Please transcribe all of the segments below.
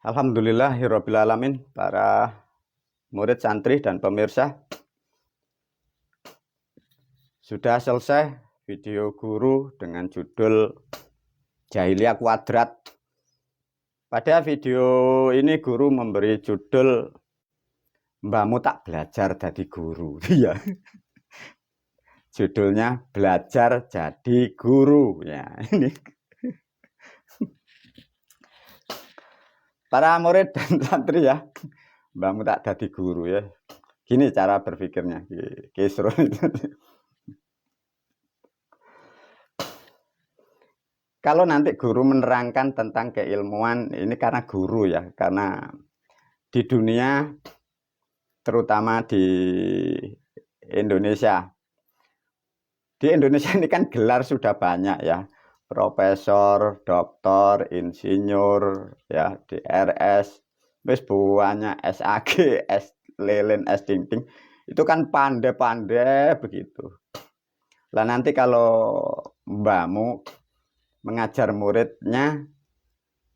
Alhamdulillahirabbil alamin, para murid santri dan pemirsa. Sudah selesai video guru dengan judul Jahiliyah Kuadrat. Pada video ini guru memberi judul Mbahmu tak belajar jadi guru. Iya. Judulnya Belajar Jadi Guru. Ya, ini. Para murid dan santri ya, mbahmu tak jadi guru ya. Gini cara berpikirnya, kisru. Kalau nanti guru menerangkan tentang keilmuan, ini karena guru ya, karena di dunia, terutama di Indonesia. Di Indonesia ini kan gelar sudah banyak ya. Profesor, doktor, insinyur, ya, DRS, wis banyak SAG, S lelen, S tingting. Itu kan pandai-pandai begitu. Lah nanti kalau mbahmu mengajar muridnya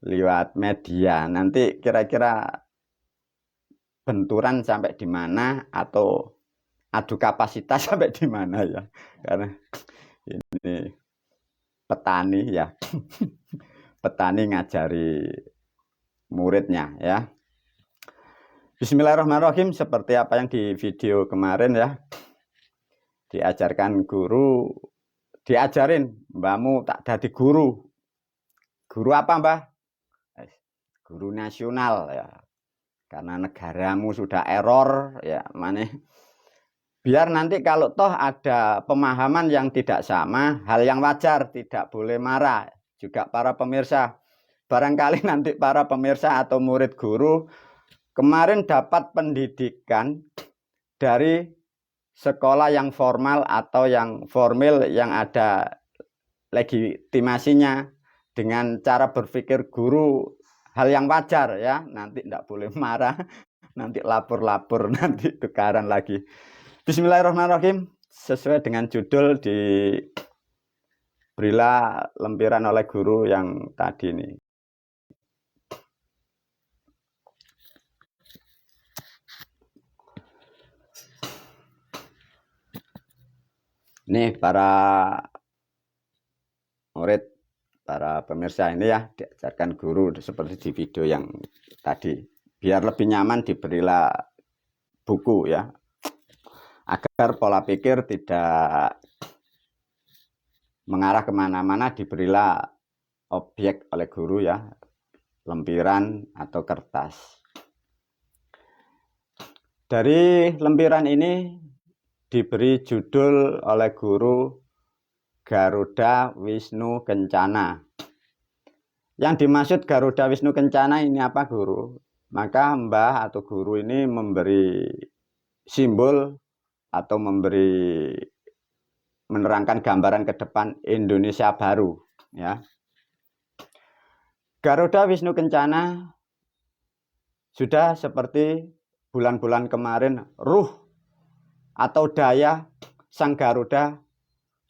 lewat media, nanti kira-kira benturan sampai di mana atau adu kapasitas sampai di mana ya? Karena ini petani ya, petani ngajari muridnya ya. Bismillahirrahmanirrahim, seperti apa yang di video kemarin ya, diajarkan guru, diajarin mbahmu tak jadi guru. Guru apa mbah? Guru nasional ya, karena negaramu sudah error ya, mana? Biar nanti kalau toh ada pemahaman yang tidak sama, hal yang wajar, tidak boleh marah. Juga para pemirsa, barangkali nanti para pemirsa atau murid guru kemarin dapat pendidikan dari sekolah yang formal atau yang formil yang ada legitimasinya dengan cara berpikir guru hal yang wajar ya. Nanti tidak boleh marah, nanti lapor-lapor, nanti tukaran lagi. Bismillahirrahmanirrahim, sesuai dengan judul diberilah lempiran oleh guru yang tadi ini. Nih para murid, para pemirsa ini ya, diajarkan guru seperti di video yang tadi. Biar lebih nyaman diberilah buku ya, agar pola pikir tidak mengarah kemana-mana, diberilah objek oleh guru ya, lempiran atau kertas. Dari lempiran ini diberi judul oleh guru Garuda Wisnu Kencana. Yang dimaksud Garuda Wisnu Kencana ini apa guru? Maka mbah atau guru ini memberi simbol atau menerangkan gambaran ke depan Indonesia baru ya. Garuda Wisnu Kencana sudah seperti bulan-bulan kemarin, ruh atau daya sang Garuda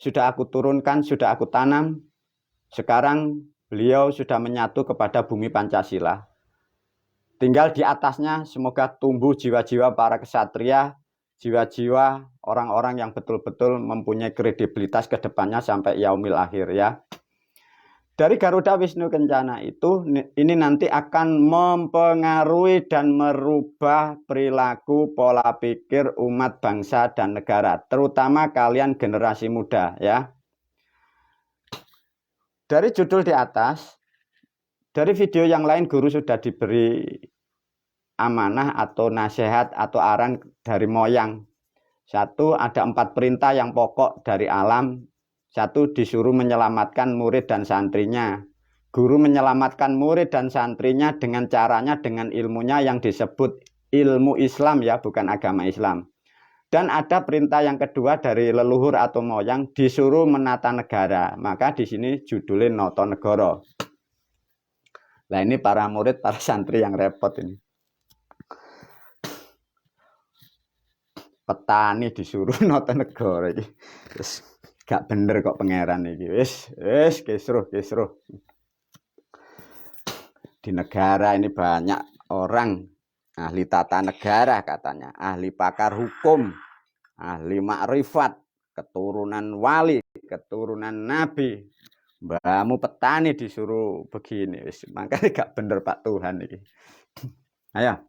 sudah aku turunkan, sudah aku tanam. Sekarang beliau sudah menyatu kepada bumi Pancasila. Tinggal di atasnya semoga tumbuh jiwa-jiwa para kesatria, jiwa-jiwa orang-orang yang betul-betul mempunyai kredibilitas ke depannya sampai yaumil akhir ya. Dari Garuda Wisnu Kencana itu, ini nanti akan mempengaruhi dan merubah perilaku pola pikir umat bangsa dan negara, terutama kalian generasi muda ya. Dari judul di atas, dari video yang lain guru sudah diberi amanah atau nasihat atau arahan dari moyang. Satu, ada 4 perintah yang pokok dari alam. Satu, disuruh menyelamatkan murid dan santrinya. Guru menyelamatkan murid dan santrinya dengan caranya, dengan ilmunya yang disebut ilmu Islam ya, bukan agama Islam. Dan ada perintah yang kedua dari leluhur atau moyang, disuruh menata negara. Maka di sini judulnya Noto Negoro. Nah ini para murid, para santri yang repot ini. Petani disuruh noto negara iki. Wis gak bener kok pangeran iki. Wis kisruh. di negara ini banyak orang ahli tata negara katanya, ahli pakar hukum, ahli makrifat, keturunan wali, keturunan nabi. Mbahmu petani disuruh begini, makanya gak bener Pak Tuhan ini. Ayo,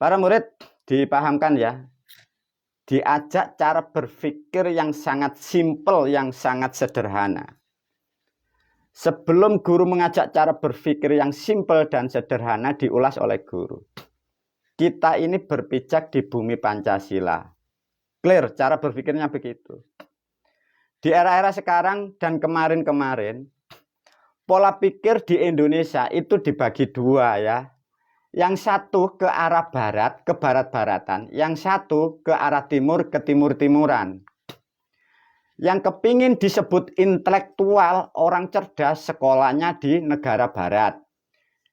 para murid dipahamkan ya, diajak cara berpikir yang sangat simpel, yang sangat sederhana. Sebelum guru mengajak cara berpikir yang simpel dan sederhana diulas oleh guru. Kita ini berpijak di bumi Pancasila. Clear, cara berpikirnya begitu. Di era-era sekarang dan kemarin-kemarin, pola pikir di Indonesia itu dibagi dua ya. Yang satu ke arah barat, ke barat-baratan. Yang satu ke arah timur, ke timur-timuran. Yang kepingin disebut intelektual, orang cerdas, sekolahnya di negara barat.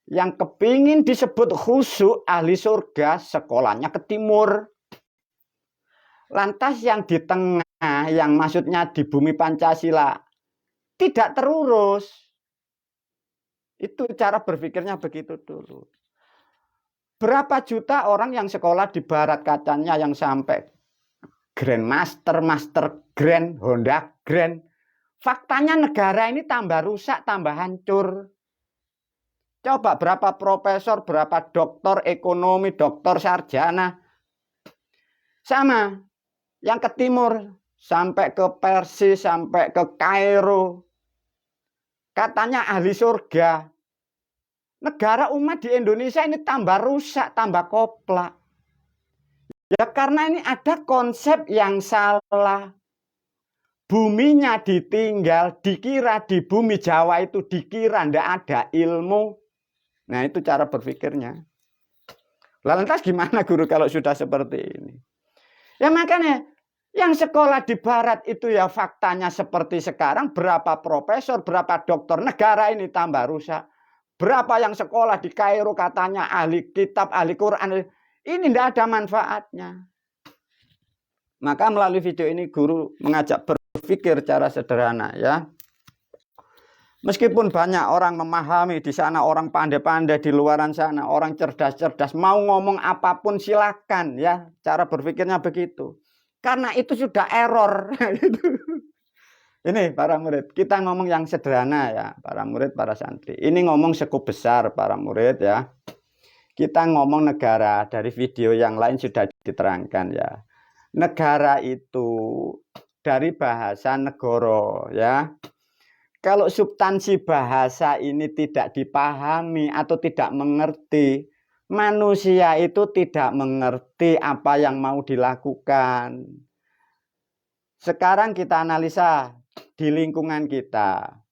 Yang kepingin disebut khusyuk, ahli surga, sekolahnya ke timur. Lantas yang di tengah, yang maksudnya di bumi Pancasila, tidak terurus. Itu cara berpikirnya begitu dulu. Berapa juta orang yang sekolah di barat kacanya yang sampai Grandmaster, Master Grand, Honda Grand. Faktanya negara ini tambah rusak, tambah hancur. Coba berapa profesor, berapa doktor ekonomi, doktor sarjana. Sama. Yang ke timur, sampai ke Persia, sampai ke Kairo. Katanya ahli surga. Negara umat di Indonesia ini tambah rusak, tambah koplak. Ya karena ini ada konsep yang salah. Buminya ditinggal, dikira di bumi Jawa itu dikira tidak ada ilmu. Nah itu cara berpikirnya. Lantas gimana guru kalau sudah seperti ini? Ya makanya yang sekolah di barat itu ya faktanya seperti sekarang. Berapa profesor, berapa dokter, negara ini tambah rusak. Berapa yang sekolah di Kairo katanya ahli kitab, ahli Quran. Ini tidak ada manfaatnya. Maka melalui video ini guru mengajak berpikir cara sederhana ya. Meskipun banyak orang memahami di sana, orang pandai-pandai di luaran sana, orang cerdas-cerdas, mau ngomong apapun silakan ya, cara berpikirnya begitu. Karena itu sudah error. Ini para murid, kita ngomong yang sederhana ya, para murid, para santri. Ini ngomong skup besar para murid ya. Kita ngomong negara, dari video yang lain sudah diterangkan ya. Negara itu dari bahasa negoro ya. Kalau substansi bahasa ini tidak dipahami atau tidak mengerti, manusia itu tidak mengerti apa yang mau dilakukan. Sekarang kita analisa di lingkungan kita.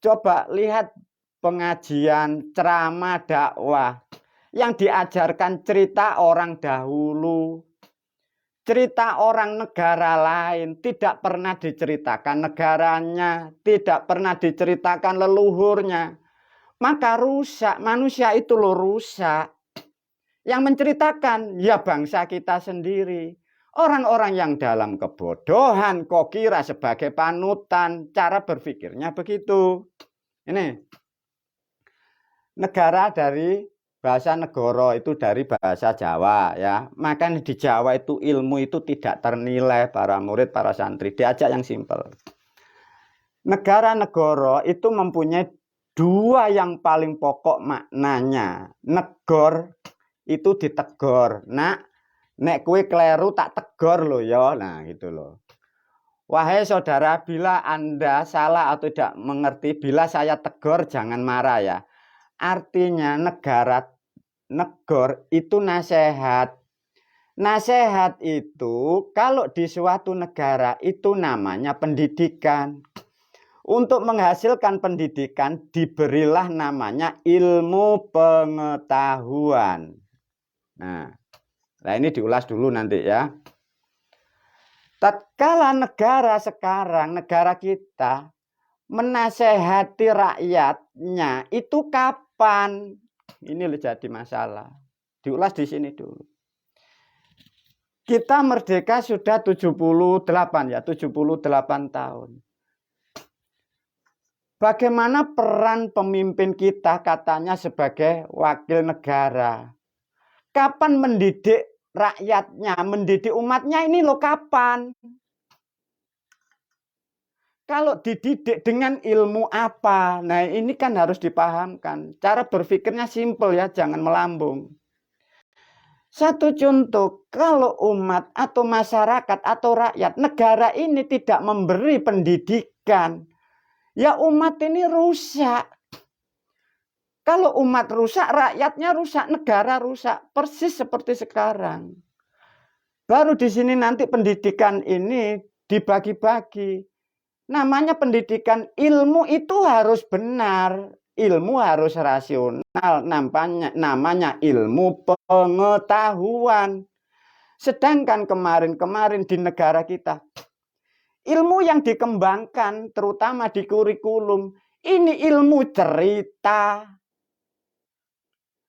Coba lihat pengajian, ceramah, dakwah yang diajarkan cerita orang dahulu. Cerita orang negara lain tidak pernah diceritakan negaranya, tidak pernah diceritakan leluhurnya. Maka rusak, manusia itu loh rusak. Yang menceritakan ya bangsa kita sendiri. Orang-orang yang dalam kebodohan kok kira sebagai panutan, cara berpikirnya begitu. Ini negara dari bahasa negoro itu dari bahasa Jawa ya. Makanya di Jawa itu ilmu itu tidak ternilai para murid, para santri. Diajak yang simpel. Negara negoro itu mempunyai dua yang paling pokok maknanya. Negor itu ditegor. Nak, nek kue kleru tak tegor loh ya. Nah gitu loh. Wahai saudara, bila Anda salah atau tidak mengerti, bila saya tegur jangan marah ya. Artinya negor itu nasihat. Nasihat itu kalau di suatu negara itu namanya pendidikan. Untuk menghasilkan pendidikan diberilah namanya ilmu pengetahuan. Nah ini diulas dulu nanti ya. Tatkala negara sekarang, negara kita menasehati rakyatnya itu kapan? Ini jadi masalah. Diulas di sini dulu. Kita merdeka sudah 78 ya, 78 tahun. Bagaimana peran pemimpin kita katanya sebagai wakil negara? Kapan mendidik rakyatnya, mendidik umatnya ini loh kapan? Kalau dididik dengan ilmu apa? Nah ini kan harus dipahamkan. Cara berpikirnya simpel ya, jangan melambung. Satu contoh, kalau umat atau masyarakat atau rakyat, negara ini tidak memberi pendidikan, ya umat ini rusak. Kalau umat rusak, rakyatnya rusak, negara rusak. Persis seperti sekarang. Baru di sini nanti pendidikan ini dibagi-bagi. Namanya pendidikan, ilmu itu harus benar. Ilmu harus rasional. Namanya ilmu pengetahuan. Sedangkan kemarin-kemarin di negara kita, ilmu yang dikembangkan terutama di kurikulum, ini ilmu cerita.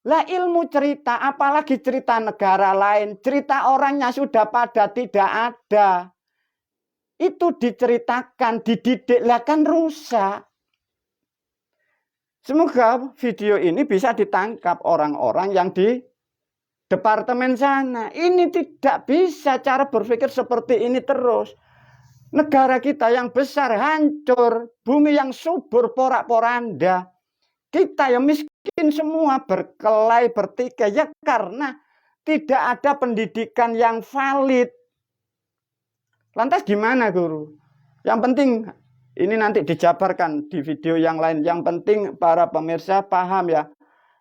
Lah ilmu cerita, apalagi cerita negara lain, cerita orangnya sudah pada tidak ada. Itu diceritakan, dididik, lah kan rusak. Semoga video ini bisa ditangkap orang-orang yang di departemen sana. Ini tidak bisa cara berpikir seperti ini terus. Negara kita yang besar hancur, bumi yang subur porak-poranda. Kita yang miskin semua berkelahi bertikai ya karena tidak ada pendidikan yang valid. Lantas gimana guru? Yang penting ini nanti dijabarkan di video yang lain. Yang penting para pemirsa paham ya.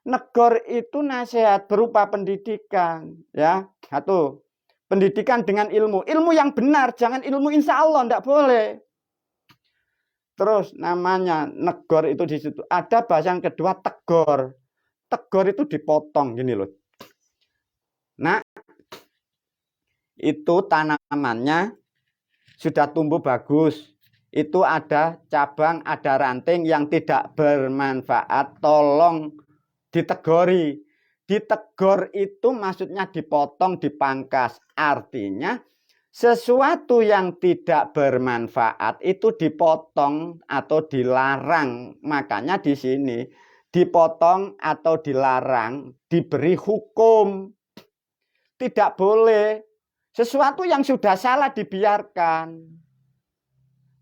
Negor itu nasihat berupa pendidikan ya. Satu, pendidikan dengan ilmu. Ilmu yang benar, jangan ilmu insya Allah, tidak boleh. Terus namanya negor itu di situ. Ada bahasa yang kedua tegor. Tegor itu dipotong gini loh. Nah, itu tanamannya sudah tumbuh bagus. Itu ada cabang, ada ranting yang tidak bermanfaat. Tolong ditegori. Ditegor itu maksudnya dipotong, dipangkas. Artinya sesuatu yang tidak bermanfaat itu dipotong atau dilarang. Makanya di sini dipotong atau dilarang, diberi hukum. Tidak boleh. Sesuatu yang sudah salah dibiarkan.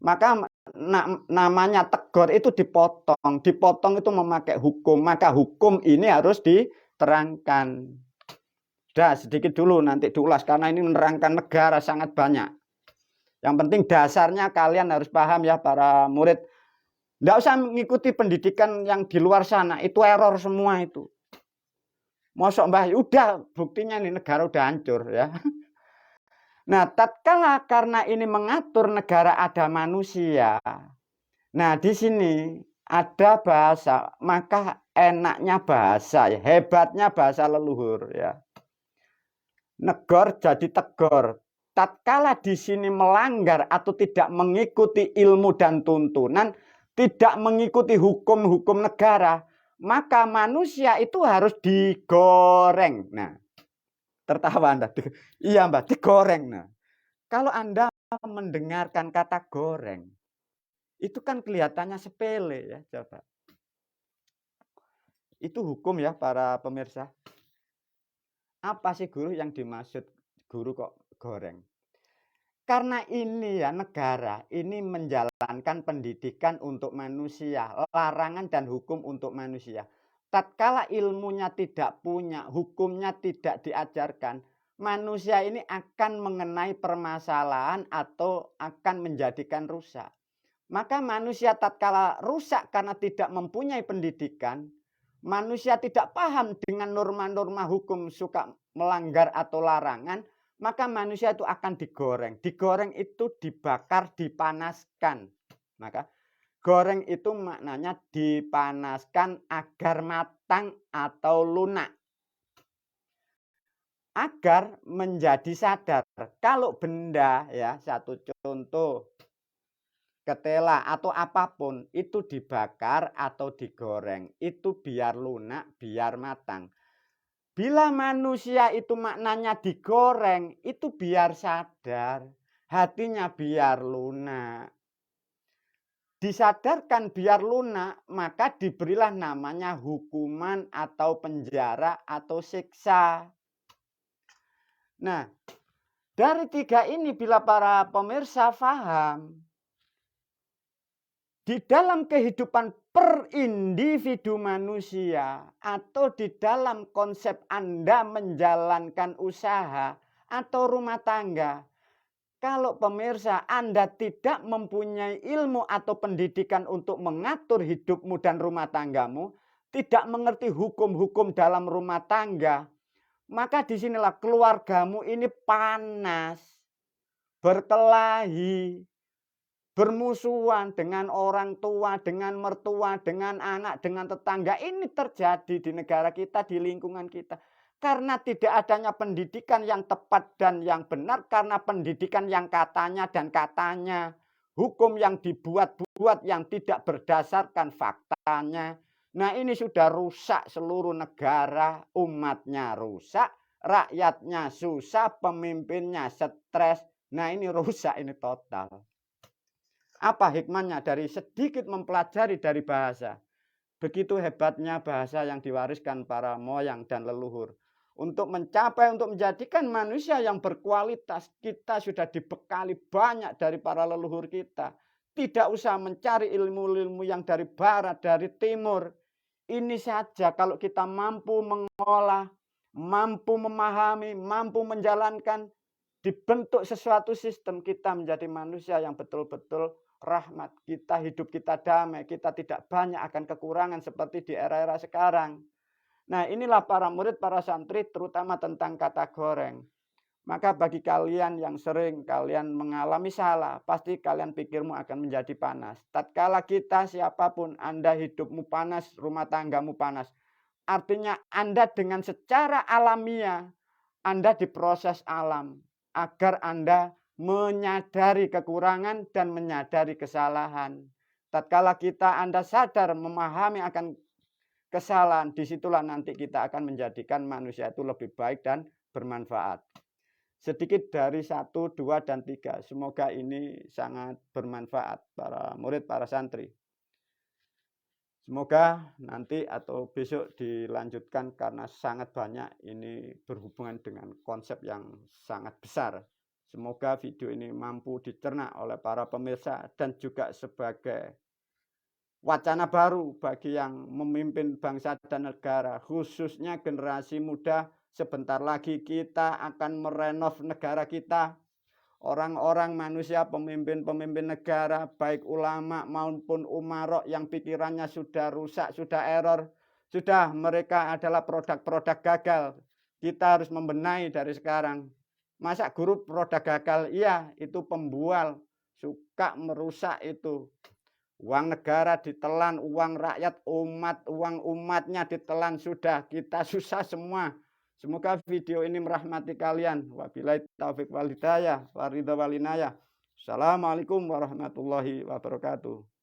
Maka namanya tegor itu dipotong. Dipotong itu memakai hukum. Maka hukum ini harus diterangkan. Sudah sedikit dulu nanti diulas karena ini menerangkan negara sangat banyak. Yang penting dasarnya kalian harus paham ya para murid. Tidak usah mengikuti pendidikan yang di luar sana. Itu error semua itu. Mosok mbah, udah buktinya nih negara udah hancur ya. Nah, tatkala karena ini mengatur negara ada manusia. Nah, di sini ada bahasa, maka enaknya bahasa ya, hebatnya bahasa leluhur ya. Negor jadi tegor. Tatkala di sini melanggar atau tidak mengikuti ilmu dan tuntunan, tidak mengikuti hukum-hukum negara, maka manusia itu harus digoreng. Nah, tertawa Anda. Iya Mbak, digoreng. Nah, kalau Anda mendengarkan kata goreng, itu kan kelihatannya sepele ya, coba. Itu hukum ya para pemirsa. Apa sih guru yang dimaksud guru kok goreng? Karena ini ya negara ini menjalankan pendidikan untuk manusia, larangan dan hukum untuk manusia. Tatkala ilmunya tidak punya, hukumnya tidak diajarkan, manusia ini akan mengenai permasalahan atau akan menjadikan rusak. Maka manusia tatkala rusak karena tidak mempunyai pendidikan, manusia tidak paham dengan norma-norma hukum, suka melanggar atau larangan, maka manusia itu akan digoreng. Digoreng itu dibakar, dipanaskan. Maka goreng itu maknanya dipanaskan agar matang atau lunak. Agar menjadi sadar. Kalau benda ya, satu contoh ketela atau apapun itu dibakar atau digoreng, itu biar lunak, biar matang. Bila manusia itu maknanya digoreng, itu biar sadar, hatinya biar lunak. disadarkan biar lunak, maka diberilah namanya hukuman atau penjara atau siksa. Nah, dari tiga ini bila para pemirsa paham, di dalam kehidupan perindividu manusia atau di dalam konsep Anda menjalankan usaha atau rumah tangga, kalau pemirsa Anda tidak mempunyai ilmu atau pendidikan untuk mengatur hidupmu dan rumah tanggamu, tidak mengerti hukum-hukum dalam rumah tangga, maka disinilah keluargamu ini panas, berkelahi, bermusuhan dengan orang tua, dengan mertua, dengan anak, dengan tetangga. Ini terjadi di negara kita, di lingkungan kita. Karena tidak adanya pendidikan yang tepat dan yang benar, karena pendidikan yang katanya dan katanya, hukum yang dibuat-buat yang tidak berdasarkan faktanya. Nah, ini sudah rusak seluruh negara, umatnya rusak, rakyatnya susah, pemimpinnya stres. Nah, ini rusak, ini total. Apa hikmahnya dari sedikit mempelajari dari bahasa? Begitu hebatnya bahasa yang diwariskan para moyang dan leluhur. Untuk mencapai, untuk menjadikan manusia yang berkualitas, kita sudah dibekali banyak dari para leluhur kita. Tidak usah mencari ilmu-ilmu yang dari barat, dari timur. Ini saja kalau kita mampu mengolah, mampu memahami, mampu menjalankan, dibentuk sesuatu sistem, kita menjadi manusia yang betul-betul rahmat. Kita hidup, kita damai, kita tidak banyak akan kekurangan seperti di era-era sekarang. Nah, inilah para murid, para santri, terutama tentang kata goreng. Maka bagi kalian yang sering kalian mengalami salah, pasti kalian pikirmu akan menjadi panas. Tatkala kita siapapun, Anda hidupmu panas, rumah tanggamu panas. Artinya Anda dengan secara alamiah, Anda diproses alam agar Anda menyadari kekurangan dan menyadari kesalahan. Tatkala Anda sadar memahami akan kesalahan, disitulah nanti kita akan menjadikan manusia itu lebih baik dan bermanfaat. Sedikit dari 1, 2, dan 3. Semoga ini sangat bermanfaat para murid, para santri. Semoga nanti atau besok dilanjutkan karena sangat banyak, ini berhubungan dengan konsep yang sangat besar. Semoga video ini mampu dicerna oleh para pemirsa dan juga sebagai wacana baru bagi yang memimpin bangsa dan negara, khususnya generasi muda. Sebentar lagi kita akan merenov negara kita. Orang-orang manusia, pemimpin-pemimpin negara, baik ulama maupun umarok yang pikirannya sudah rusak, sudah error, sudah mereka adalah produk-produk gagal. Kita harus membenahi dari sekarang. Masa guru produk gagal? Iya, itu pembual, suka merusak itu. Uang negara ditelan, uang rakyat, uang umatnya ditelan, sudah kita susah semua. Semoga video ini merahmati kalian. Wabillahi taufiq wal hidayah, waridha walinayah. Assalamualaikum warahmatullahi wabarakatuh.